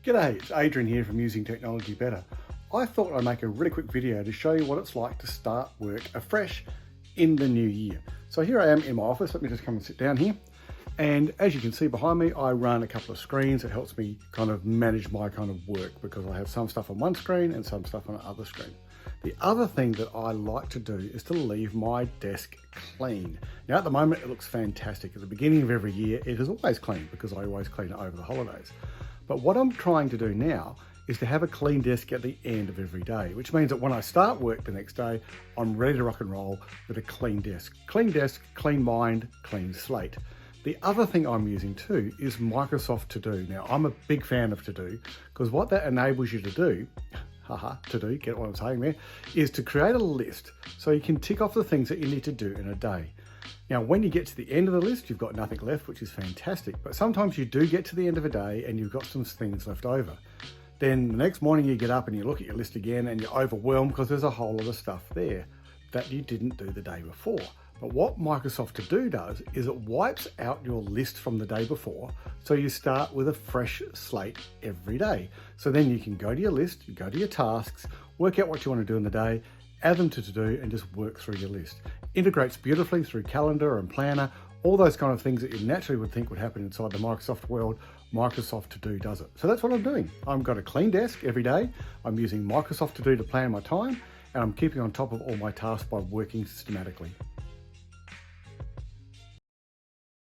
G'day, it's Adrian here from Using Technology Better. I thought I'd make a really quick video to show you what it's like to start work afresh in the new year. So here I am in my office. Let me just come and sit down here. And as you can see behind me, I run a couple of screens. It helps me kind of manage my kind of work because I have some stuff on one screen and some stuff on the other screen. The other thing that I like to do is to leave my desk clean. Now at the moment, it looks fantastic. At the beginning of every year, it is always clean because I always clean it over the holidays. But what I'm trying to do now is to have a clean desk at the end of every day, which means that when I start work the next day, I'm ready to rock and roll with a clean desk. Clean desk, clean mind, clean slate. The other thing I'm using too is Microsoft To Do. Now, I'm a big fan of To Do because what that enables you to do, get what I'm saying there, is to create a list so you can tick off the things that you need to do in a day. Now, when you get to the end of the list, you've got nothing left, which is fantastic. But sometimes you do get to the end of a day and you've got some things left over. Then the next morning you get up and you look at your list again and you're overwhelmed because there's a whole lot of stuff there that you didn't do the day before. But what Microsoft To Do does is it wipes out your list from the day before, so you start with a fresh slate every day. So then you can go to your list, you go to your tasks, work out what you want to do in the day, add them to do and just work through your list. Integrates beautifully through Calendar and Planner, all those kind of things that you naturally would think would happen inside the Microsoft world. Microsoft To Do does it. So that's what I'm doing. I've got a clean desk every day. I'm using Microsoft To Do to plan my time, and I'm keeping on top of all my tasks by working systematically.